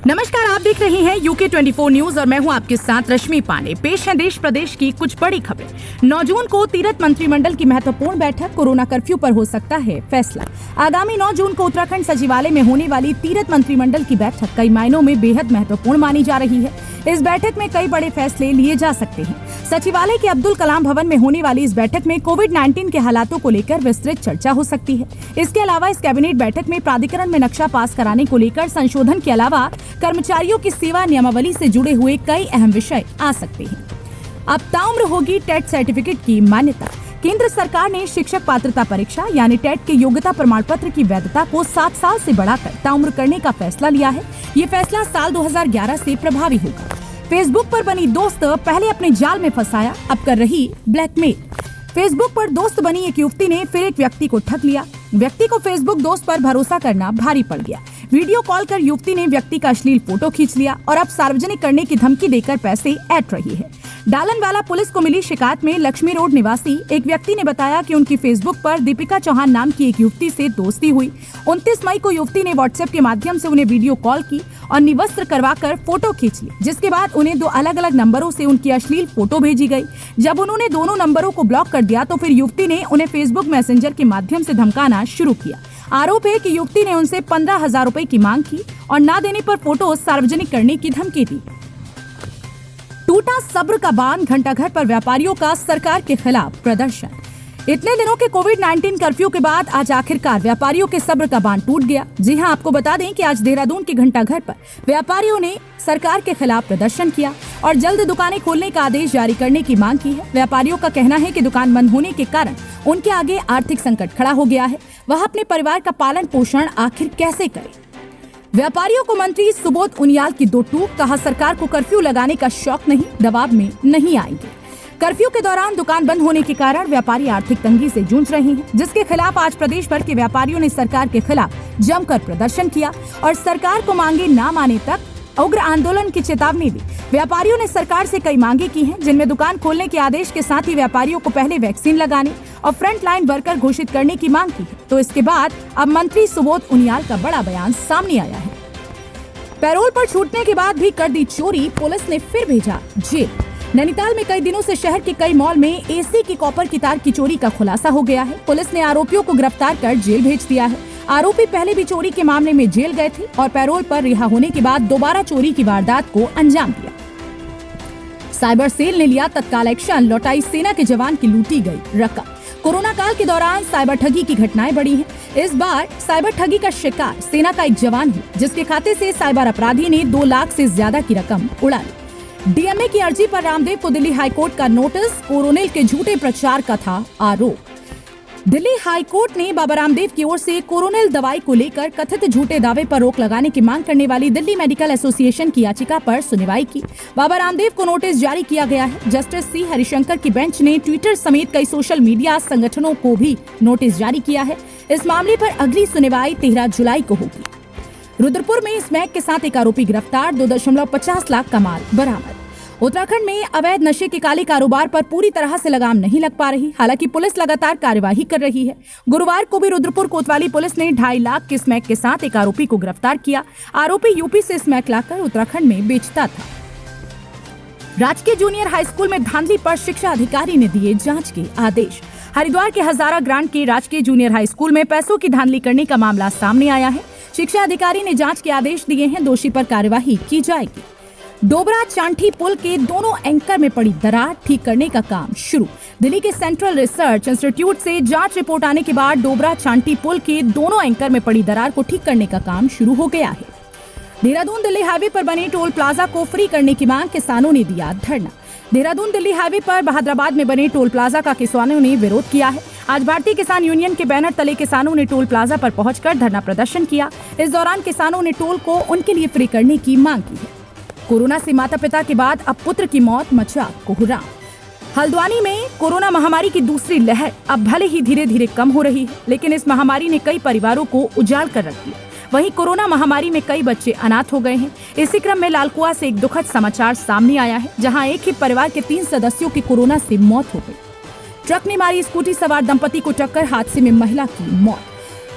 नमस्कार, आप देख रहे हैं यूके 24 न्यूज और मैं हूं आपके साथ रश्मि पांडे। पेश है देश प्रदेश की कुछ बड़ी खबरें। 9 जून को तीरथ मंत्रिमंडल की महत्वपूर्ण बैठक, कोरोना कर्फ्यू पर हो सकता है फैसला। आगामी 9 जून को उत्तराखंड सचिवालय में होने वाली तीरथ मंत्रिमंडल की बैठक कई मायनों में बेहद महत्वपूर्ण मानी जा रही है। इस बैठक में कई बड़े फैसले लिए जा सकते हैं। सचिवालय के अब्दुल कलाम भवन में होने वाली इस बैठक में कोविड-19 के हालातों को लेकर विस्तृत चर्चा हो सकती है। इसके अलावा इस कैबिनेट बैठक में प्राधिकरण में नक्शा पास कराने को लेकर संशोधन के अलावा कर्मचारियों की सेवा नियमावली से जुड़े हुए कई अहम विषय आ सकते हैं। अब ताउम्र होगी टेट सर्टिफिकेट की मान्यता। केंद्र सरकार ने शिक्षक पात्रता परीक्षा यानी टेट के योग्यता प्रमाण पत्र की वैधता को 7 साल से बढ़ाकर ताउम्र करने का फैसला लिया है। ये फैसला साल 2011 से प्रभावी होगा। फेसबुक पर बनी दोस्त पहले अपने जाल में फंसाया, अब कर रही ब्लैकमेल। फेसबुक पर दोस्त बनी एक युवती ने फिर एक व्यक्ति को ठग लिया। व्यक्ति को फेसबुक दोस्त पर भरोसा करना भारी पड़ गया। वीडियो कॉल कर युवती ने व्यक्ति का अश्लील फोटो खींच लिया और अब सार्वजनिक करने की धमकी देकर पैसे ऐंठ रही है। डालनवाला पुलिस को मिली शिकायत में लक्ष्मी रोड निवासी एक व्यक्ति ने बताया कि उनकी फेसबुक पर दीपिका चौहान नाम की एक युवती से दोस्ती हुई। 29 मई को युवती ने व्हाट्सएप के माध्यम से उन्हें वीडियो कॉल की और निवस्त्र करवाकर फोटो खींच ली, जिसके बाद उन्हें 2 अलग-अलग नंबरों से उनकी अश्लील फोटो भेजी गई। जब उन्होंने दोनों नंबरों को ब्लॉक कर दिया तो फिर युवती ने उन्हें फेसबुक मैसेंजर के माध्यम से धमकाना शुरू किया। आरोप है कि युवती ने उनसे 15,000 रुपए की मांग की और न देने पर फोटो सार्वजनिक करने की धमकी दी। टूटा सब्र का बांध, घंटाघर पर व्यापारियों का सरकार के खिलाफ प्रदर्शन। इतने दिनों के कोविड-19 कर्फ्यू के बाद आज आखिरकार व्यापारियों के सब्र का बांध टूट गया। जी हां, आपको बता दें कि आज देहरादून के घंटाघर पर व्यापारियों ने सरकार के खिलाफ प्रदर्शन किया और जल्द दुकानें खोलने का आदेश जारी करने की मांग की है। व्यापारियों का कहना है कि दुकान बंद होने के कारण उनके आगे आर्थिक संकट खड़ा हो गया है। वह अपने परिवार का पालन पोषण आखिर कैसे करें। व्यापारियों को मंत्री सुबोध उनियाल की 2 टूक, कहा सरकार को कर्फ्यू लगाने का शौक नहीं, दबाव में नहीं आएंगे। कर्फ्यू के दौरान दुकान बंद होने के कारण व्यापारी आर्थिक तंगी से जूझ रहे हैं, जिसके खिलाफ आज प्रदेश भर के व्यापारियों ने सरकार के खिलाफ जमकर प्रदर्शन किया और सरकार को मांगे ना माने तक उग्र आंदोलन की चेतावनी दी। व्यापारियों ने सरकार से कई मांगे की हैं, जिनमें दुकान खोलने के आदेश के साथ ही व्यापारियों को पहले वैक्सीन लगाने और फ्रंट लाइन वर्कर घोषित करने की मांग की है। तो इसके बाद अब मंत्री सुबोध उनियाल का बड़ा बयान सामने आया है। पैरोल पर छूटने के बाद भी कर दी चोरी, पुलिस ने फिर भेजा जेल। नैनीताल में कई दिनों से शहर के कई मॉल में एसी की कॉपर की तार की चोरी का खुलासा हो गया है। पुलिस ने आरोपियों को गिरफ्तार कर जेल भेज दिया है। आरोपी पहले भी चोरी के मामले में जेल गए थे और पैरोल पर रिहा होने के बाद दोबारा चोरी की वारदात को अंजाम दिया। साइबर सेल ने लिया तत्काल एक्शन, लौटाई सेना के जवान की लूटी गई रकम। कोरोना काल के दौरान साइबर ठगी की घटनाएं बढ़ी हैं। इस बार साइबर ठगी का शिकार सेना का एक जवान है, जिसके खाते से साइबर अपराधी ने 2 लाख से ज्यादा की रकम उड़ा ली। डीएमए की अर्जी पर रामदेव को दिल्ली हाईकोर्ट का नोटिस, कोरोनिल के झूठे प्रचार का था आरोप। दिल्ली हाईकोर्ट ने बाबा रामदेव की ओर से कोरोनिल दवाई को लेकर कथित झूठे दावे पर रोक लगाने की मांग करने वाली दिल्ली मेडिकल एसोसिएशन की याचिका पर सुनवाई की। बाबा रामदेव को नोटिस जारी किया गया है। जस्टिस सी हरिशंकर की बेंच ने ट्विटर समेत कई सोशल मीडिया संगठनों को भी नोटिस जारी किया है। इस मामले पर अगली सुनवाई 13 जुलाई को होगी। रुद्रपुर में स्मैक के साथ एक आरोपी गिरफ्तार, 2.50 लाख का माल बरामद। उत्तराखंड में अवैध नशे के काले कारोबार पर पूरी तरह से लगाम नहीं लग पा रही, हालांकि पुलिस लगातार कार्यवाही कर रही है। गुरुवार को भी रुद्रपुर कोतवाली पुलिस ने 2.5 लाख के स्मैक के साथ एक आरोपी को गिरफ्तार किया। आरोपी यूपी से स्मैक लाकर उत्तराखंड में बेचता था। राजकीय जूनियर हाई स्कूल में धांधली पर शिक्षा अधिकारी ने दिए जांच के आदेश। हरिद्वार के हजारा ग्रांट के राजकीय जूनियर हाई स्कूल में पैसों की धांधली करने का मामला सामने आया है। शिक्षा अधिकारी ने जांच के आदेश दिए हैं, दोषी पर कार्यवाही की जाएगी। डोबरा चांठी पुल के दोनों एंकर में पड़ी दरार ठीक करने का काम शुरू। दिल्ली के सेंट्रल रिसर्च इंस्टीट्यूट से जांच रिपोर्ट आने के बाद डोबरा चांठी पुल के दोनों एंकर में पड़ी दरार को ठीक करने का काम शुरू हो गया है। देहरादून दिल्ली हाईवे पर बने टोल प्लाजा को फ्री करने की मांग किसानों ने दिया धरना। देहरादून दिल्ली हाईवे पर बहादुराबाद में बने टोल प्लाजा का किसानों ने विरोध किया है। आज भारतीय किसान यूनियन के बैनर तले किसानों ने टोल प्लाजा पर पहुंचकर धरना प्रदर्शन किया। इस दौरान किसानों ने टोल को उनके लिए फ्री करने की मांग की है। कोरोना से माता पिता के बाद अब पुत्र की मौत, मचा कोहराम। हल्द्वानी में कोरोना महामारी की दूसरी लहर अब भले ही धीरे धीरे कम हो रही है, लेकिन इस महामारी ने कई परिवारों को उजाड़ कर रख दिया। वहीं कोरोना महामारी में कई बच्चे अनाथ हो गए हैं। इसी क्रम में लालकुआ से एक दुखद समाचार सामने आया है, जहां एक ही परिवार के 3 सदस्यों की कोरोना से मौत हो गई। ट्रक ने मारी स्कूटी सवार दंपति को टक्कर, हादसे में महिला की मौत।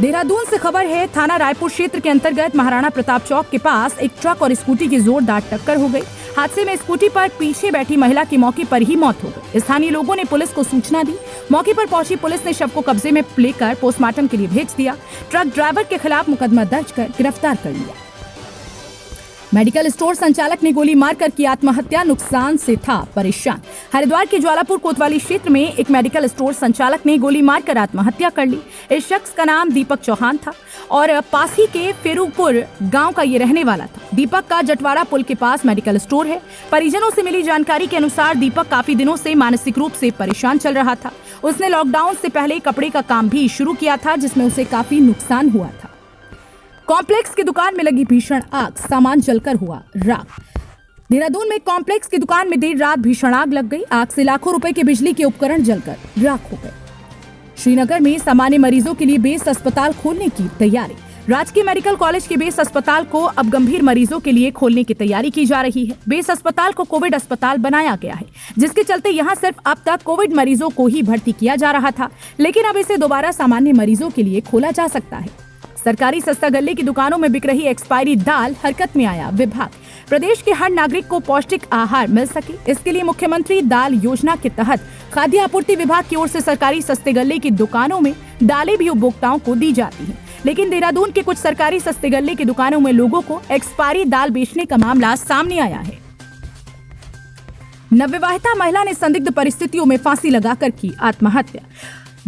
देहरादून से खबर है, थाना रायपुर क्षेत्र के अंतर्गत महाराणा प्रताप चौक के पास एक ट्रक और स्कूटी की जोरदार टक्कर हो गई। हादसे में स्कूटी पर पीछे बैठी महिला की मौके पर ही मौत हो गई। स्थानीय लोगों ने पुलिस को सूचना दी। मौके पर पहुंची पुलिस ने शव को कब्जे में लेकर पोस्टमार्टम के लिए भेज दिया। ट्रक ड्राइवर के खिलाफ मुकदमा दर्ज कर गिरफ्तार कर लिया। मेडिकल स्टोर संचालक ने गोली मारकर की आत्महत्या, नुकसान से था परेशान। हरिद्वार के ज्वालापुर कोतवाली क्षेत्र में एक मेडिकल स्टोर संचालक ने गोली मारकर आत्महत्या कर ली। इस शख्स का नाम दीपक चौहान था और पास ही के फेरूपुर गांव का ये रहने वाला था। दीपक का जटवाड़ा पुल के पास मेडिकल स्टोर है। परिजनों से मिली जानकारी के अनुसार दीपक काफी दिनों से मानसिक रूप से परेशान चल रहा था। उसने लॉकडाउन से पहले कपड़े का काम भी शुरू किया था, जिसमें उसे काफी नुकसान हुआ था। कॉम्प्लेक्स की दुकान में लगी भीषण आग, सामान जलकर हुआ राख। देहरादून में कॉम्प्लेक्स की दुकान में देर रात भीषण आग लग गई। आग से लाखों रुपए के बिजली के उपकरण जलकर राख हो गए। श्रीनगर में सामान्य मरीजों के लिए बेस अस्पताल खोलने की तैयारी। राजकीय मेडिकल कॉलेज के बेस अस्पताल को अब गंभीर मरीजों के लिए खोलने की तैयारी की जा रही है। बेस अस्पताल को कोविड अस्पताल बनाया गया है, जिसके चलते यहां सिर्फ अब तक कोविड मरीजों को ही भर्ती किया जा रहा था, लेकिन अब इसे दोबारा सामान्य मरीजों के लिए खोला जा सकता है। सरकारी सस्ता गल्ले की दुकानों में बिक रही एक्सपायरी दाल हरकत में आया विभाग। प्रदेश के हर नागरिक को पौष्टिक आहार मिल सके, इसके लिए मुख्यमंत्री दाल योजना के तहत खाद्य आपूर्ति विभाग की ओर से सरकारी सस्ते गल्ले की दुकानों में दालें भी उपभोक्ताओं को दी जाती हैं। लेकिन देहरादून के कुछ सरकारी सस्ते गल्ले की दुकानों में लोगों को एक्सपायरी दाल बेचने का मामला सामने आया है। नवविवाहिता महिला ने संदिग्ध परिस्थितियों में फांसी लगाकर की आत्महत्या।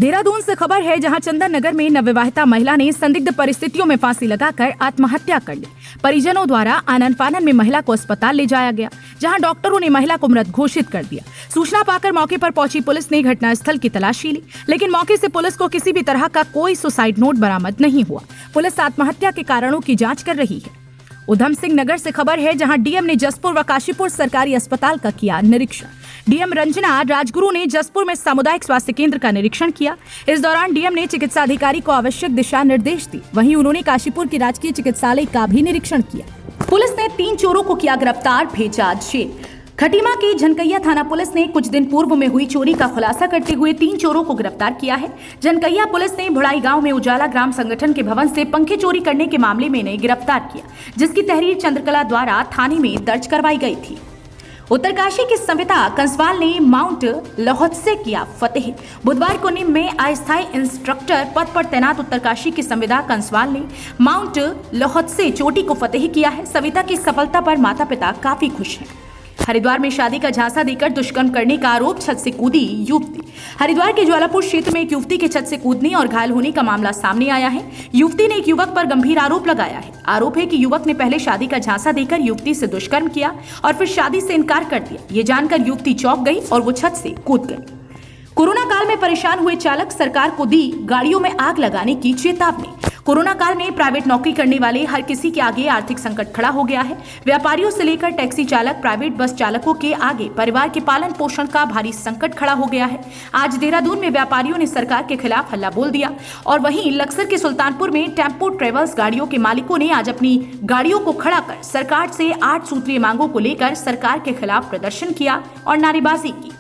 देहरादून से खबर है, जहां चंदन नगर में नवविवाहिता महिला ने संदिग्ध परिस्थितियों में फांसी लगाकर आत्महत्या कर ली। परिजनों द्वारा आनन फानन में महिला को अस्पताल ले जाया गया, जहां डॉक्टरों ने महिला को मृत घोषित कर दिया। सूचना पाकर मौके पर पहुंची पुलिस ने घटनास्थल की तलाशी ली, लेकिन मौके से पुलिस को किसी भी तरह का कोई सुसाइड नोट बरामद नहीं हुआ। पुलिस आत्महत्या के कारणों की जाँच कर रही है। उधम सिंह नगर से खबर है, जहां डीएम ने जसपुर व काशीपुर सरकारी अस्पताल का किया निरीक्षण। डीएम रंजना राजगुरु ने जसपुर में सामुदायिक स्वास्थ्य केंद्र का निरीक्षण किया। इस दौरान डीएम ने चिकित्सा अधिकारी को आवश्यक दिशा निर्देश दी। वहीं उन्होंने काशीपुर की राजकीय चिकित्सालय का भी निरीक्षण किया। पुलिस ने 3 चोरों को किया गिरफ्तार, भेजा जेल। खटीमा की झनकैया थाना पुलिस ने कुछ दिन पूर्व में हुई चोरी का खुलासा करते हुए 3 चोरों को गिरफ्तार किया है। झनकैया पुलिस ने भुड़ाई गांव में उजाला ग्राम संगठन के भवन से पंखे चोरी करने के मामले में इन्हें गिरफ्तार किया, जिसकी तहरीर चंद्रकला द्वारा थाने में दर्ज करवाई गई थी। उत्तरकाशी की संविदा कंसवाल ने माउंट लहौत्से किया फतेह। बुधवार को निम में अस्थायी इंस्ट्रक्टर पद पर तैनात उत्तरकाशी की संविदा कंसवाल ने माउंट लहौत्से चोटी को फतेह किया है। संविदा की सफलता पर माता पिता काफी खुश हैं। हरिद्वार में शादी का झांसा देकर दुष्कर्म करने का आरोप, छत से कूदी युवती। हरिद्वार के ज्वालापुर क्षेत्र में एक युवती के छत से कूदने और घायल होने का मामला सामने आया है। युवती ने एक युवक पर गंभीर आरोप लगाया है। आरोप है कि युवक ने पहले शादी का झांसा देकर युवती से दुष्कर्म किया और फिर शादी से इनकार कर दिया। ये जानकर युवती चौंक गई और वो छत से कूद गई। कोरोना काल में परेशान हुए चालक, सरकार को दी गाड़ियों में आग लगाने की चेतावनी। कोरोना काल में प्राइवेट नौकरी करने वाले हर किसी के आगे आर्थिक संकट खड़ा हो गया है। व्यापारियों से लेकर टैक्सी चालक, प्राइवेट बस चालकों के आगे परिवार के पालन पोषण का भारी संकट खड़ा हो गया है। आज देहरादून में व्यापारियों ने सरकार के खिलाफ हल्ला बोल दिया और वहीं लक्सर के सुल्तानपुर में टेम्पो ट्रेवल्स गाड़ियों के मालिकों ने आज अपनी गाड़ियों को खड़ा कर सरकार से 8 सूत्रीय मांगों को लेकर सरकार के खिलाफ प्रदर्शन किया और नारेबाजी की।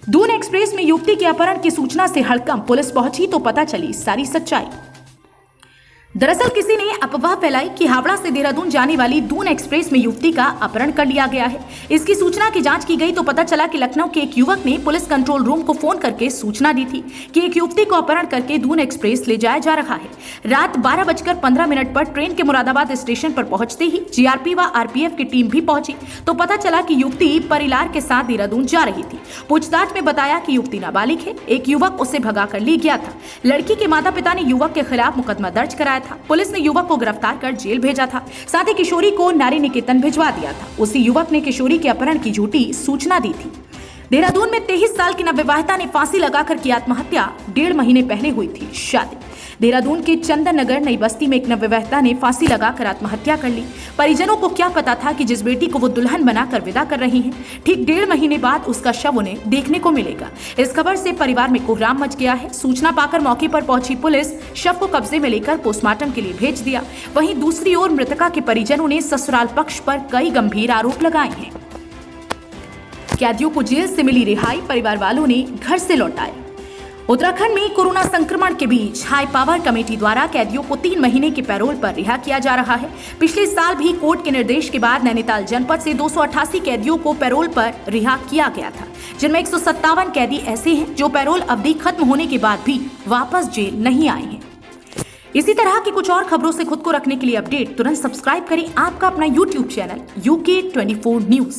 दून एक्सप्रेस में युवती के अपहरण की सूचना से हड़कंप, पुलिस पहुंची तो पता चली सारी सच्चाई। दरअसल किसी ने अफवाह फैलाई कि हावड़ा से देहरादून जाने वाली दून एक्सप्रेस में युवती का अपहरण कर लिया गया है। इसकी सूचना की जांच की गई तो पता चला कि लखनऊ के एक युवक ने पुलिस कंट्रोल रूम को फोन करके सूचना दी थी कि एक युवती को अपहरण करके दून एक्सप्रेस ले जाया जा रहा है। रात 12:15 पर ट्रेन के मुरादाबाद स्टेशन पर पहुंचते ही जीआरपी व आरपीएफ की टीम भी पहुंची तो पता चला कि युवती परिलार के साथ देहरादून जा रही थी। पूछताछ में बताया कि युवती नाबालिग है। एक युवक उसे भगा कर ले गया था। लड़की के माता पिता ने युवक के खिलाफ मुकदमा दर्ज कराया था। पुलिस ने युवक को गिरफ्तार कर जेल भेजा था। साथ ही किशोरी को नारी निकेतन भिजवा दिया था। उसी युवक ने किशोरी के अपहरण की झूठी सूचना दी थी। देहरादून में 23 साल की नवविवाहिता ने फांसी लगाकर की आत्महत्या। 1.5 महीने पहले हुई थी शादी। देहरादून के चंदन नगर नई बस्ती में एक नवविवाहिता ने फांसी लगाकर आत्महत्या कर ली। परिजनों को क्या पता था कि जिस बेटी को वो दुल्हन बनाकर विदा कर रही हैं, ठीक 1.5 महीने बाद उसका शव उन्हें देखने को मिलेगा। इस खबर से परिवार में कोहराम मच गया है। सूचना पाकर मौके पर पहुंची पुलिस शव को कब्जे में लेकर पोस्टमार्टम के लिए भेज दिया। वहीं दूसरी ओर मृतका के परिजनों ने ससुराल पक्ष पर कई गंभीर आरोप लगाए हैं। कैदियों को जेल से मिली रिहाई, परिवार वालों ने घर से लौटाए। उत्तराखंड में कोरोना संक्रमण के बीच हाई पावर कमेटी द्वारा कैदियों को 3 महीने के पैरोल पर रिहा किया जा रहा है। पिछले साल भी कोर्ट के निर्देश के बाद नैनीताल जनपद से 288 कैदियों को पैरोल पर रिहा किया गया था, जिनमें 157 कैदी ऐसे हैं जो पैरोल अवधि खत्म होने के बाद भी वापस जेल नहीं आए हैं। इसी तरह की कुछ और खबरों से खुद को रखने के लिए अपडेट तुरंत सब्सक्राइब करें आपका अपना YouTube चैनल UK24 न्यूज।